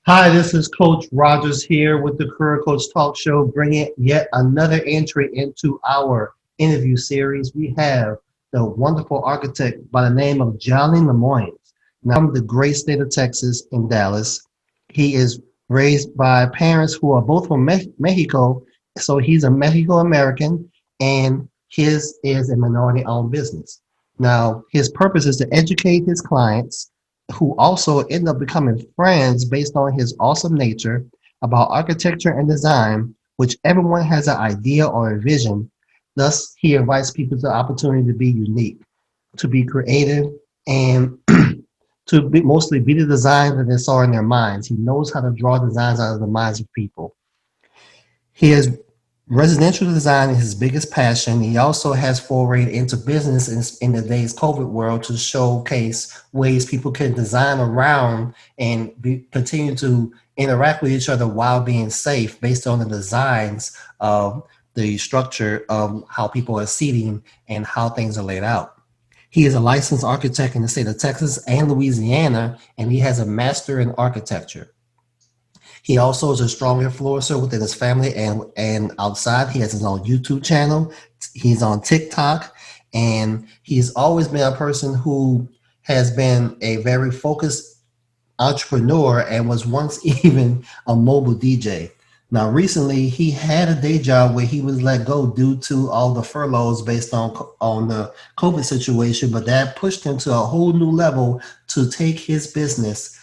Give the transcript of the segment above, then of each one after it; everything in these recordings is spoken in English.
Hi, this is Coach Rogers here with the Career Coach Talk Show, bringing yet another entry into our interview series. We have the wonderful architect by the name of Johnny Limones. Now, from the great state of Texas in Dallas. He is raised by parents who are both from Mexico, so he's a Mexico American, and his is a minority owned business. Now, his purpose is to educate his clients who also end up becoming friends based on his awesome nature about architecture and design, which everyone has an idea or a vision. Thus, he invites people to the opportunity to be unique, to be creative, and mostly be the design that they saw in their minds. He knows how to draw designs out of the minds of people. He has residential design is his biggest passion. He also has forayed into business in today's COVID world to showcase ways people can design around and continue to interact with each other while being safe based on the designs of the structure of how people are seating and how things are laid out. He is a licensed architect in the state of Texas and Louisiana, and he has a master in architecture. He also is a strong influencer within his family and outside. He has his own YouTube channel. He's on TikTok, and he's always been a person who has been a very focused entrepreneur and was once even a mobile DJ. Now, recently, he had a day job where he was let go due to all the furloughs based on the COVID situation, but that pushed him to a whole new level to take his business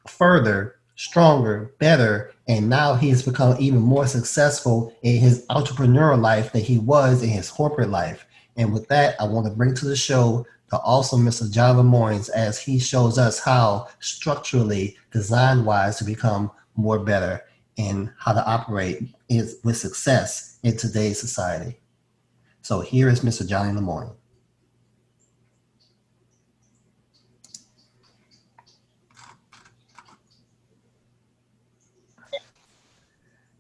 further, stronger, better, and now he has become even more successful in his entrepreneurial life than he was in his corporate life. And with that, I want to bring to the show the awesome Mr. John Lemoyne as he shows us how structurally, design-wise, to become more better and how to operate with success in today's society. So here is Mr. Johnny Lemoyne.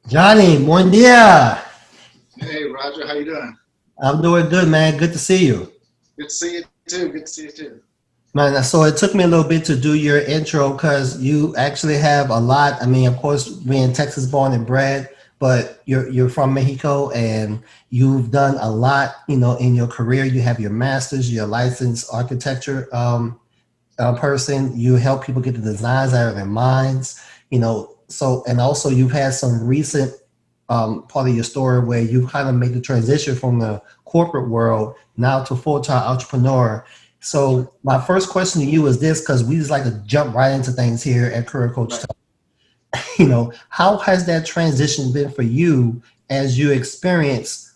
Johnny, buen dia. Hey Roger, how you doing? I'm doing good, man. Good to see you. Good to see you too. Good to see you too. Man, so it took me a little bit to do your intro because you actually have a lot. I mean, of course, being Texas born and bred, but you're from Mexico and you've done a lot, in your career. You have your master's, your licensed architecture person. You help people get the designs out of their minds, So, and also you've had some recent part of your story where you kind of made the transition from the corporate world now to full-time entrepreneur. So my first question to you is this, because we just like to jump right into things here at Career Coach Right. Talk. How has that transition been for you as you experience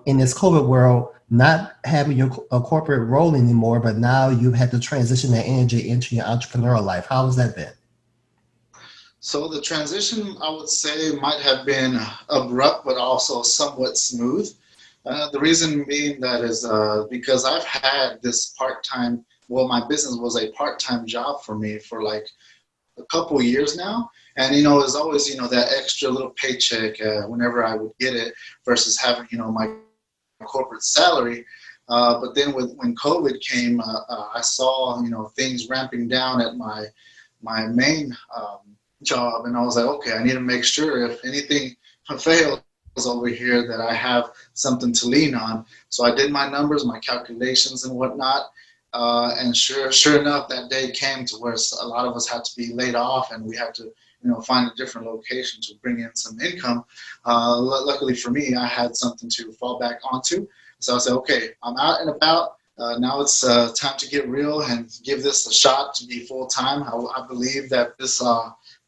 in this COVID world, not having a corporate role anymore, but now you've had to transition that energy into your entrepreneurial life. How has that been? So the transition, I would say, might have been abrupt, but also somewhat smooth. The reason being that is because I've had this part-time. Well, my business was a part-time job for me for like a couple of years now, and it's always that extra little paycheck whenever I would get it versus having my corporate salary. But then when COVID came, I saw things ramping down at my main job, and I was like, okay, I need to make sure if anything fails over here that I have something to lean on. So I did my numbers, my calculations, and whatnot. And sure enough, that day came to where a lot of us had to be laid off, and we had to, find a different location to bring in some income. Luckily for me, I had something to fall back onto. So I said, okay, I'm out and about. Now it's time to get real and give this a shot to be full time. I believe that this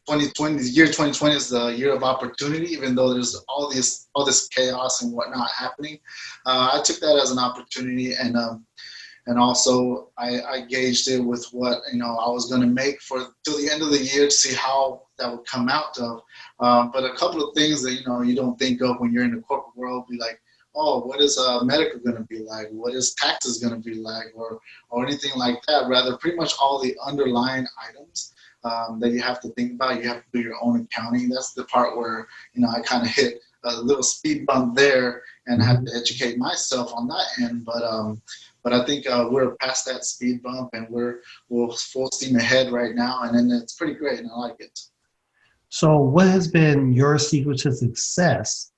2020, the year 2020 is the year of opportunity, even though there's all this chaos and whatnot happening. I took that as an opportunity, and also I gauged it with what I was going to make for till the end of the year to see how that would come out of. But a couple of things that you don't think of when you're in the corporate world, be like, oh, what is medical going to be like? What is taxes going to be like, or anything like that? Rather, pretty much all the underlying items that you have to think about. You have to do your own accounting. That's the part where I kind of hit a little speed bump there and have Mhm. to educate myself on that end. But I think we're past that speed bump and we're full steam ahead right now, and then it's pretty great, and I like it. So what has been your secret to success,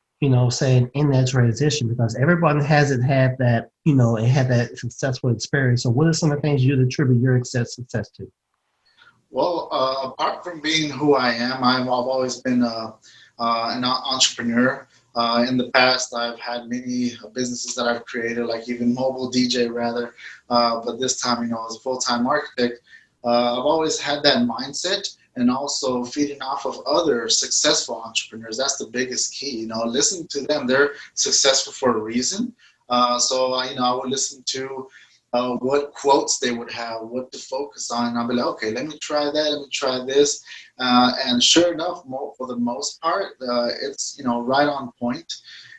saying in that transition? Because everyone hasn't had that, and had that successful experience. So what are some of the things you'd attribute your success to? Well, apart from being who I am, I've always been an entrepreneur. In the past, I've had many businesses that I've created, like even mobile DJ rather. But this time, as a full-time architect, I've always had that mindset, and also feeding off of other successful entrepreneurs. That's the biggest key. Listen to them. They're successful for a reason. I would listen to what quotes they would have, what to focus on. And I'll be like, okay, let me try that, let me try this. And sure enough, for the most part, it's, right on point.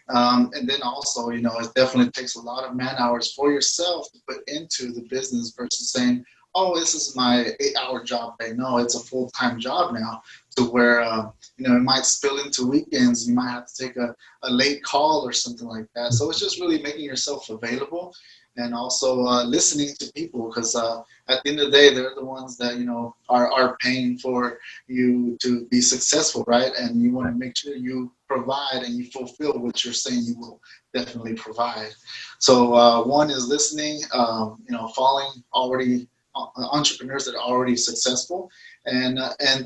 And then also, it definitely takes a lot of man hours for yourself to put into the business versus saying, oh, this is my 8-hour job day. No, it's a full-time job now, to where, it might spill into weekends. You might have to take a late call or something like that. So it's just really making yourself available, and also listening to people, because at the end of the day, they're the ones that are paying for you to be successful, right? And you want to make sure you provide and you fulfill what you're saying you will definitely provide. So one is listening, following already entrepreneurs that are already successful, and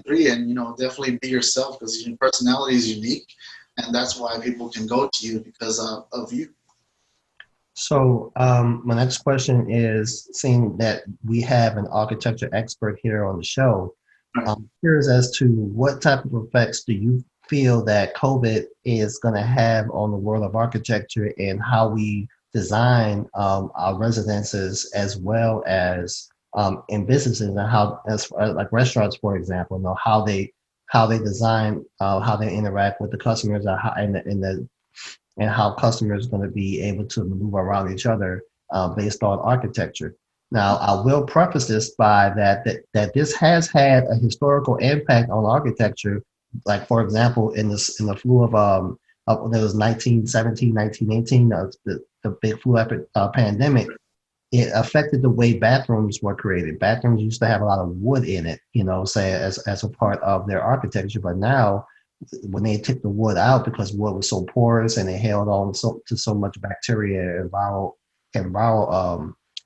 three, and definitely be yourself, because your personality is unique, and that's why people can go to you, because of you. So my next question is, seeing that we have an architecture expert here on the show, I'm curious as to what type of effects do you feel that COVID is going to have on the world of architecture, and how we design our residences, as well as in businesses, and how, as like restaurants, for example, how they design, how they interact with the customers, and how customers are going to be able to maneuver around each other based on architecture. Now, I will preface this by that this has had a historical impact on architecture. Like, for example, in the flu of there was 1917, 1918, the big flu pandemic. It affected the way bathrooms were created. Bathrooms used to have a lot of wood in it, say as a part of their architecture, but now when they took the wood out, because wood was so porous and it held on to so much bacteria and viral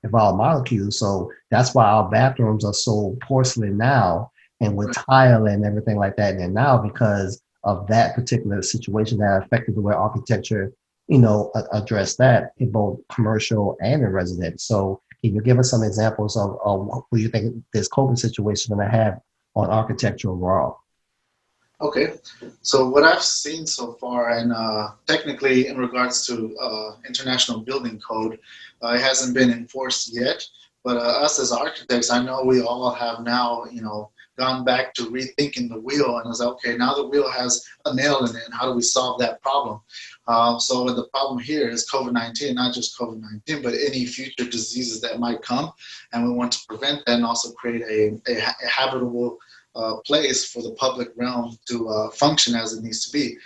molecules. So that's why our bathrooms are so porcelain now, and with tile and everything like that. And now, because of that particular situation that affected the way architecture, address that in both commercial and in residence. So can you give us some examples of what you think this COVID situation is going to have on architecture overall? Okay, so what I've seen so far, and technically in regards to international building code, it hasn't been enforced yet. But us as architects, I know we all have now, gone back to rethinking the wheel, and it's like, okay, now the wheel has a nail in it, and how do we solve that problem? So the problem here is COVID-19, not just COVID-19, but any future diseases that might come, and we want to prevent that, and also create a habitable place for the public realm to function as it needs to be.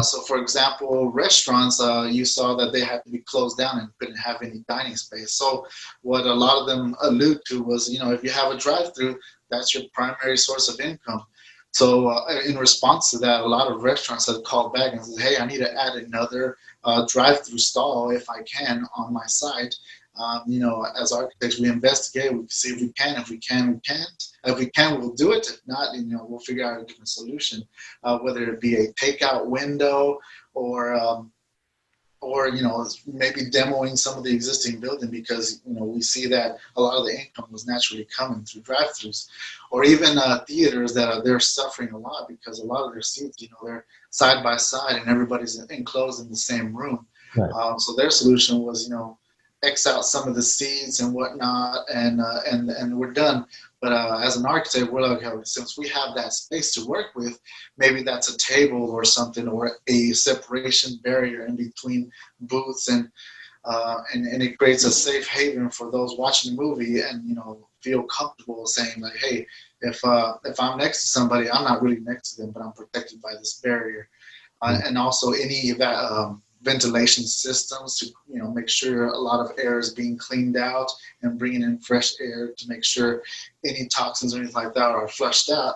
So, for example, restaurants, you saw that they had to be closed down and couldn't have any dining space. So, what a lot of them allude to was, if you have a drive-through, that's your primary source of income. So, in response to that, a lot of restaurants have called back and said, "Hey, I need to add another drive-through stall if I can on my site." As architects, we investigate, we see if we can. If we can, we can't. If we can, we'll do it. If not, we'll figure out a different solution, whether it be a takeout window, or maybe demoing some of the existing building, because we see that a lot of the income was naturally coming through drive-throughs, or even theaters that they're suffering a lot, because a lot of their seats, they're side by side and everybody's enclosed in the same room. Right. So their solution was, X out some of the seats and whatnot, and we're done. But as an architect, we're like, okay, since we have that space to work with, maybe that's a table or something, or a separation barrier in between booths, and it creates a safe haven for those watching the movie, and feel comfortable saying like, hey, if I'm next to somebody, I'm not really next to them, but I'm protected by this barrier. And also any of that ventilation systems to make sure a lot of air is being cleaned out, and bringing in fresh air to make sure any toxins or anything like that are flushed out.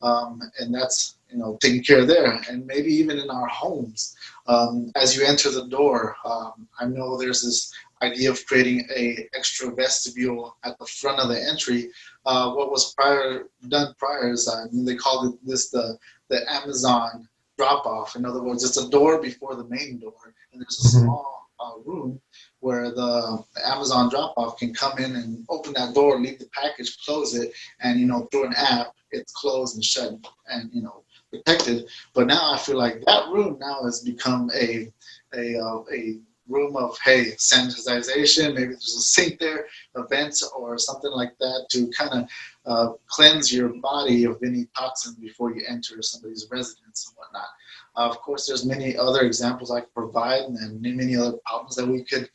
and that's, taken care of there. And maybe even in our homes, as you enter the door, I know there's this idea of creating a extra vestibule at the front of the entry. What was done prior is, they called this the Amazon drop off. In other words, it's a door before the main door, and there's a small room where the Amazon drop off can come in and open that door, leave the package, close it, and through an app, it's closed and shut and protected. But now I feel like that room now has become a room of, hey, sanitization. Maybe there's a sink there, a vent or something like that to kind of cleanse your body of any toxin before you enter somebody's residence and whatnot. Of course, there's many other examples I could provide and many other problems that we could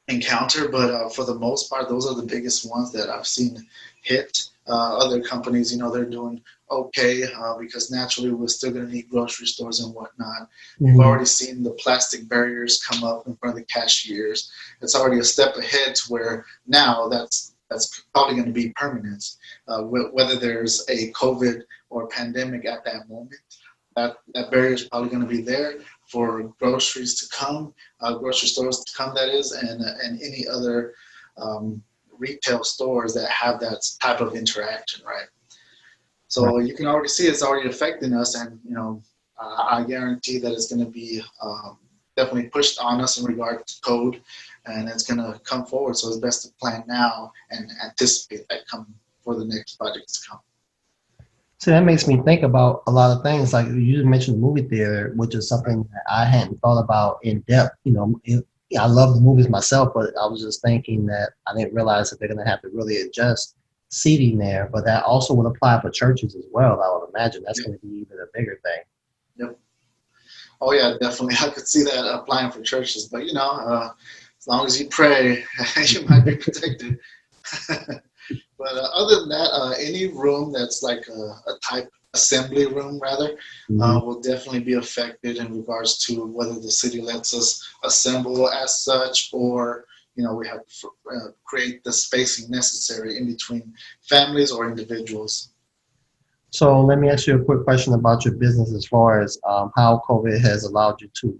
encounter, but for the most part, those are the biggest ones that I've seen hit. Other companies, they're doing okay because naturally we're still going to need grocery stores and whatnot. We've already seen the plastic barriers come up in front of the cashiers. It's already a step ahead to where now that's probably going to be permanent. Whether there's a COVID or pandemic at that moment, that barrier is probably going to be there for groceries to come, grocery stores to come, that is, and any other retail stores that have that type of interaction, right? So you can already see it's already affecting us, and I guarantee that it's going to be definitely pushed on us in regard to code, and it's going to come forward. So it's best to plan now and anticipate that coming for the next projects to come. So that makes me think about a lot of things. Like you mentioned the movie theater, which is something that I hadn't thought about in depth. I love the movies myself, but I was just thinking that I didn't realize that they're going to have to really adjust seating there. But that also would apply for churches as well. I would imagine that's going to be even a bigger thing. Yep. Oh yeah, definitely. I could see that applying for churches, but as long as you pray, you might be protected. But other than that, any room that's like a type assembly room, rather, will definitely be affected in regards to whether the city lets us assemble as such, or we have to create the spacing necessary in between families or individuals. So let me ask you a quick question about your business as far as how COVID has allowed you to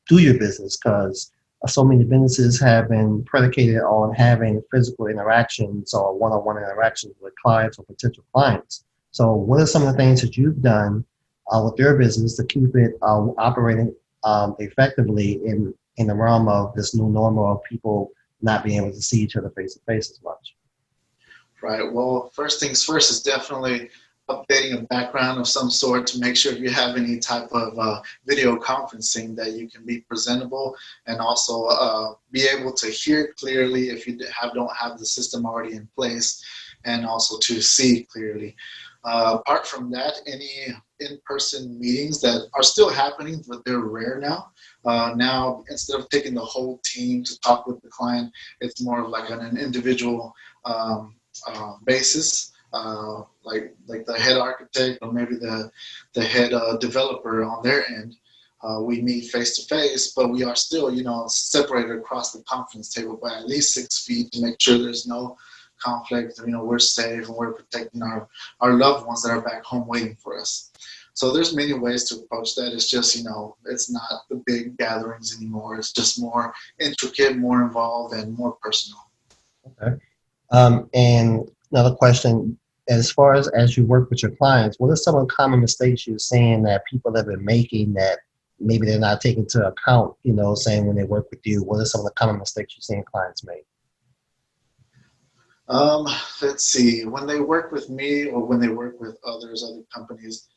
do your business, because so many businesses have been predicated on having physical interactions or one-on-one interactions with clients or potential clients. So what are some of the things that you've done with your business to keep it operating effectively in the realm of this new normal of people not being able to see each other face to face as much? Right. Well, first things first is definitely updating a background of some sort to make sure if you have any type of video conferencing that you can be presentable and also be able to hear clearly if you don't have the system already in place, and also to see clearly. Apart from that, any in-person meetings that are still happening, but they're rare now. Now, instead of taking the whole team to talk with the client, it's more of like an individual basis. Like the head architect or maybe the head developer on their end. We meet face to face, but we are still, separated across the conference table by at least 6 feet to make sure there's no conflict. We're safe and we're protecting our loved ones that are back home waiting for us. So there's many ways to approach that. It's just, it's not the big gatherings anymore. It's just more intricate, more involved, and more personal. Okay. And another question, as far as you work with your clients, what are some of the common mistakes you're seeing that people have been making that maybe they're not taking into account, saying when they work with you? What are some of the common mistakes you're seeing clients make? Let's see. When they work with me or when they work with other companies,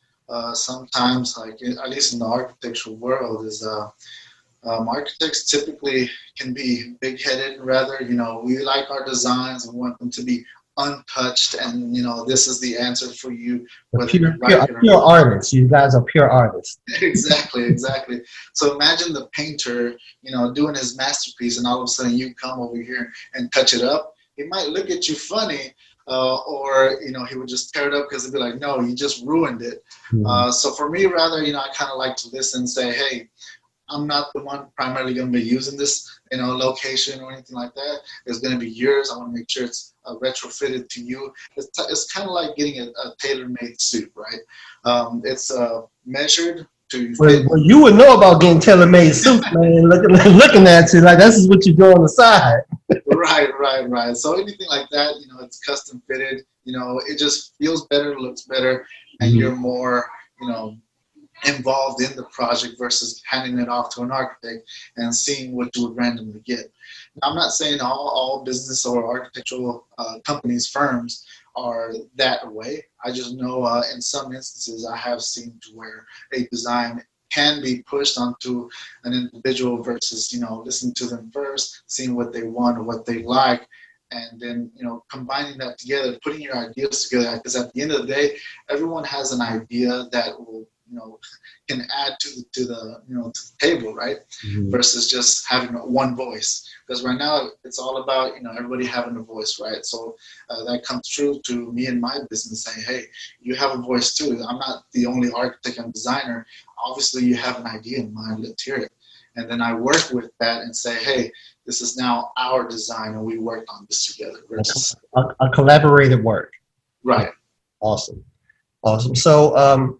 sometimes, like at least in the architectural world, is architects typically can be big-headed. Rather, we like our designs and want them to be untouched, and this is the answer for you. Pure artists. You guys are pure artists. Exactly. So imagine the painter, doing his masterpiece, and all of a sudden you come over here and touch it up. He might look at you funny, or he would just tear it up because he'd be like, "No, you just ruined it." So for me, rather, I kind of like to listen and say, "Hey, I'm not the one primarily going to be using this, location or anything like that. It's going to be yours. I want to make sure it's retrofitted to you. It's kind of like getting a tailor-made suit, right? It's measured to fit. Well, you would know about getting tailor-made suits, man. Looking at you like this is what you do on the side. Right. So anything like that, it's custom fitted. It just feels better, looks better, and Mhm. you're more, you know, involved in the project versus handing it off to an architect and seeing what you would randomly get. Now, I'm not saying all business or architectural companies, firms are that way. I just know in some instances I have seen to where a design can be pushed onto an individual versus, listening to them first, seeing what they want or what they like, and then, combining that together, putting your ideas together. Because at the end of the day, everyone has an idea that will, can add to the table, right? Mhm. Versus just having one voice. Because right now it's all about, everybody having a voice, right? So that comes true to me and my business, saying, hey, you have a voice too. I'm not the only architect and designer. Obviously, you have an idea in mind. Let's hear it. And then I work with that and say, hey, this is now our design, and we worked on this together. Versus, A collaborative work. right. Awesome. Awesome. So,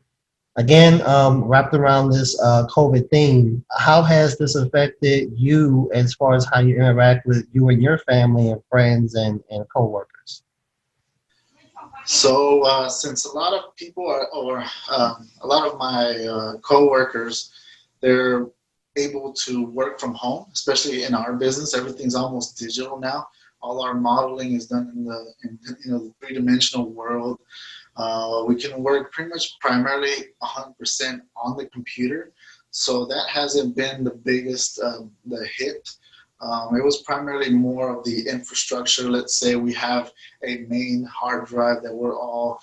again, wrapped around this COVID thing, how has this affected you as far as how you interact with you and your family and friends and coworkers? So since a lot of people a lot of my coworkers, they're able to work from home, especially in our business. Everything's almost digital now. All our modeling is done in the three-dimensional world. We can work pretty much primarily 100% on the computer. So that hasn't been the biggest the hit. It was primarily more of the infrastructure. Let's say we have a main hard drive that we're all,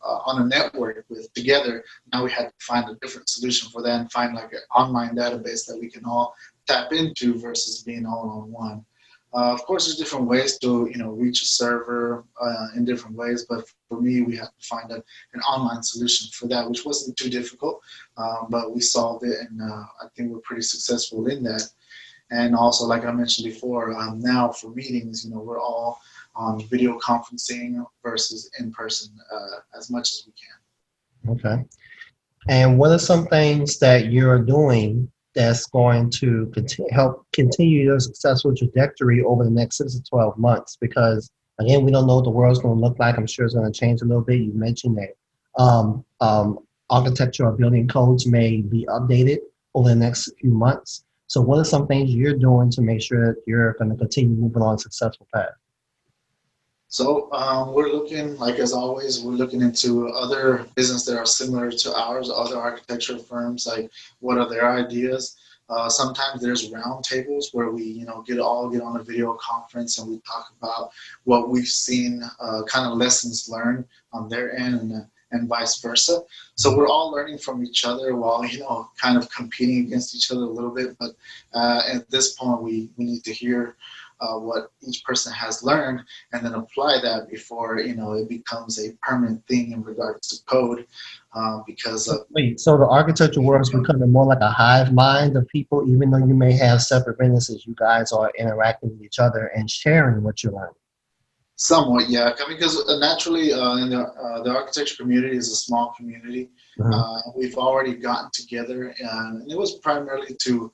on a network with together. Now we had to find a different solution for that and find like an online database that we can all tap into versus being all on one. Of course, there's different ways to, reach a server in different ways, but for me, we had to find an online solution for that, which wasn't too difficult, but we solved it, and I think we're pretty successful in that. And also, like I mentioned before, now for meetings, we're all on video conferencing versus in person as much as we can. Okay. And what are some things that you're doing that's going to help continue your successful trajectory over the next 6 to 12 months? Because again, we don't know what the world's going to look like. I'm sure it's going to change a little bit. You mentioned that architecture or building codes may be updated over the next few months. So what are some things you're doing to make sure that you're going to continue moving on a successful path? So we're looking, like as always, we're looking into other business that are similar to ours, other architecture firms, like what are their ideas. Sometimes there's round tables where we, get on a video conference and we talk about what we've seen, kind of lessons learned on their end, and vice versa. So we're all learning from each other while, kind of competing against each other a little bit. But at this point, we need to hear what each person has learned and then apply that before, it becomes a permanent thing in regards to code. Because of, Wait, so the architecture world is becoming more like a hive mind of people, even though you may have separate businesses, you guys are interacting with each other and sharing what you learn. somewhat, yeah, because naturally in the architecture community is a small community. Mhm. We've already gotten together, and it was primarily to,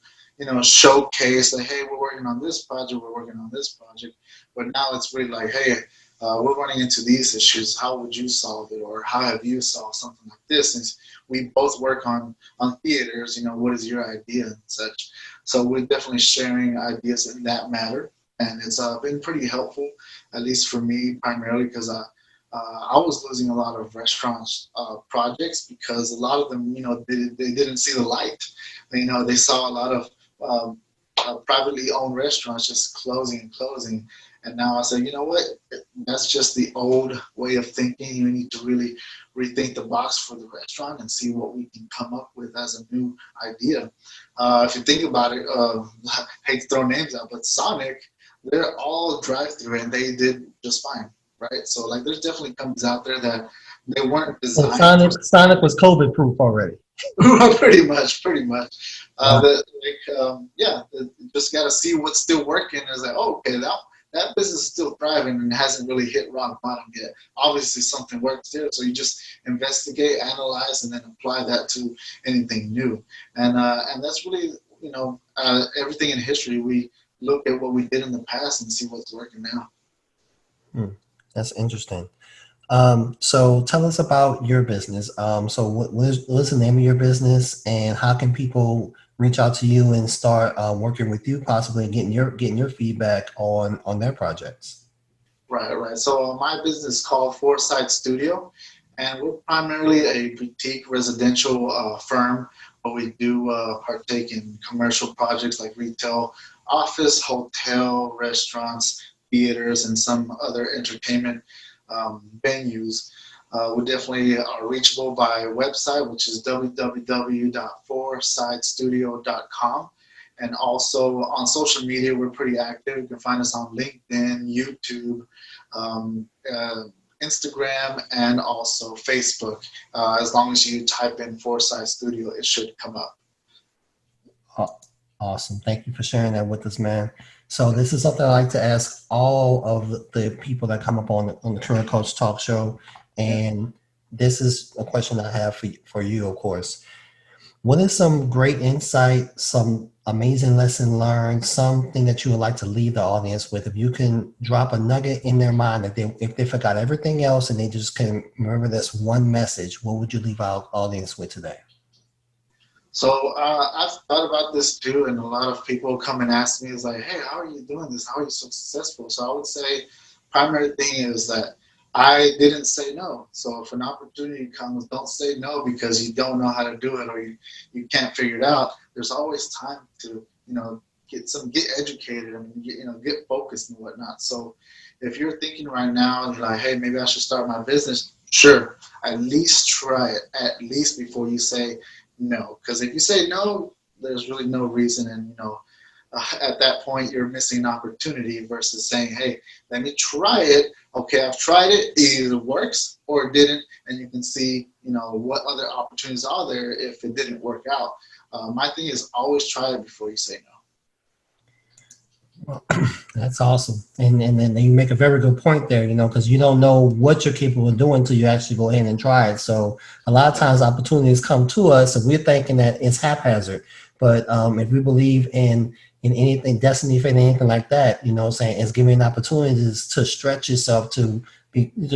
showcase like, hey, we're working on this project, we're working on this project. But now it's really like, hey, we're running into these issues. How would you solve it, or how have you solved something like this? And we both work on theaters. What is your idea and such? So we're definitely sharing ideas in that matter, and it's been pretty helpful, at least for me primarily, because I was losing a lot of restaurants projects because a lot of them, they didn't see the light. They saw a lot of privately owned restaurants just closing and closing. And now I say, you know what? That's just the old way of thinking. You need to really rethink the box for the restaurant and see what we can come up with as a new idea. If you think about it, I hate to throw names out, but Sonic, they're all drive-through and they did just fine, right? So like, there's definitely companies out there that they weren't So designed for. Sonic was COVID proof already. Pretty much. Wow. Just got to see what's still working. It's like, oh, okay, that business is still thriving and hasn't really hit rock bottom yet. Obviously, something works there, so you just investigate, analyze, and then apply that to anything new. And that's really, everything in history. We look at what we did in the past and see what's working now. That's interesting. So tell us about your business. So what is the name of your business, and how can people reach out to you and start working with you, possibly getting your feedback on their projects? Right. So my business is called Foresight Studio, and we're primarily a boutique residential firm, but we do partake in commercial projects like retail, office, hotel, restaurants, theaters, and some other entertainment venues. We definitely are reachable by website, which is www.foresightstudio.com. And also on social media, we're pretty active. You can find us on LinkedIn, YouTube, Instagram, and also Facebook. As long as you type in Foresight Studio, it should come up. Awesome. Thank you for sharing that with us, man. So this is something I like to ask all of the people that come up on the Career Coach Talk Show. And this is a question I have for you, of course. What is some great insight, some amazing lesson learned, something that you would like to leave the audience with? If you can drop a nugget in their mind, if they forgot everything else and they just can remember this one message, what would you leave our audience with today? So I've thought about this too, and a lot of people come and ask me, is like, hey, how are you doing this? How are you so successful? So I would say primary thing is that I didn't say no. So if an opportunity comes, don't say no because you don't know how to do it or you can't figure it out. There's always time to, get educated and get focused and whatnot. So if you're thinking right now and you're like, hey, maybe I should start my business, sure, at least try it, at least before you say no. Because if you say no, there's really no reason, and at that point you're missing an opportunity versus saying, hey, let me try it. Okay, I've tried it, either works or it didn't, and you can see what other opportunities are there if it didn't work out. My thing is always try it before you say no. Well, that's awesome. And then you make a very good point there, because you don't know what you're capable of doing until you actually go in and try it. So a lot of times opportunities come to us and we're thinking that it's haphazard. But if we believe in anything, destiny, fate, anything like that, saying it's giving opportunities to stretch yourself to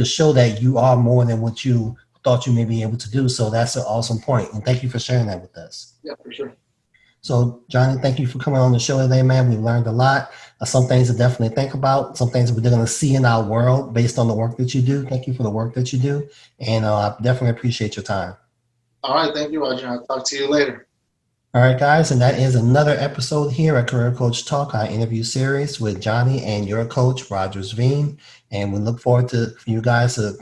show that you are more than what you thought you may be able to do. So that's an awesome point. And thank you for sharing that with us. Yeah, for sure. So, Johnny, thank you for coming on the show today, man. We learned a lot. Some things to definitely think about, some things we're going to see in our world based on the work that you do. Thank you for the work that you do. And I definitely appreciate your time. All right. Thank you, Roger. I'll talk to you later. All right, guys. And that is another episode here at Career Coach Talk, our interview series with Johnny and your coach, Roger Zveen. And we look forward to you guys to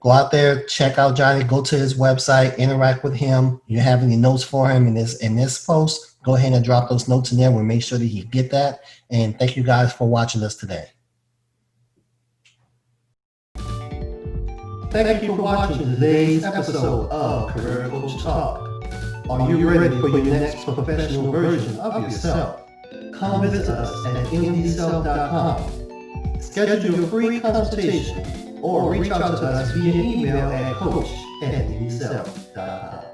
go out there, check out Johnny, go to his website, interact with him. You have any notes for him in this post, go ahead and drop those notes in there. We'll make sure that he get that. And thank you guys for watching us today. Thank you for watching today's episode of Career Coach Talk. Are you ready for your next professional version of yourself? Come visit us at mdself.com. Schedule your free consultation or reach out to us via email at coach@mdself.com.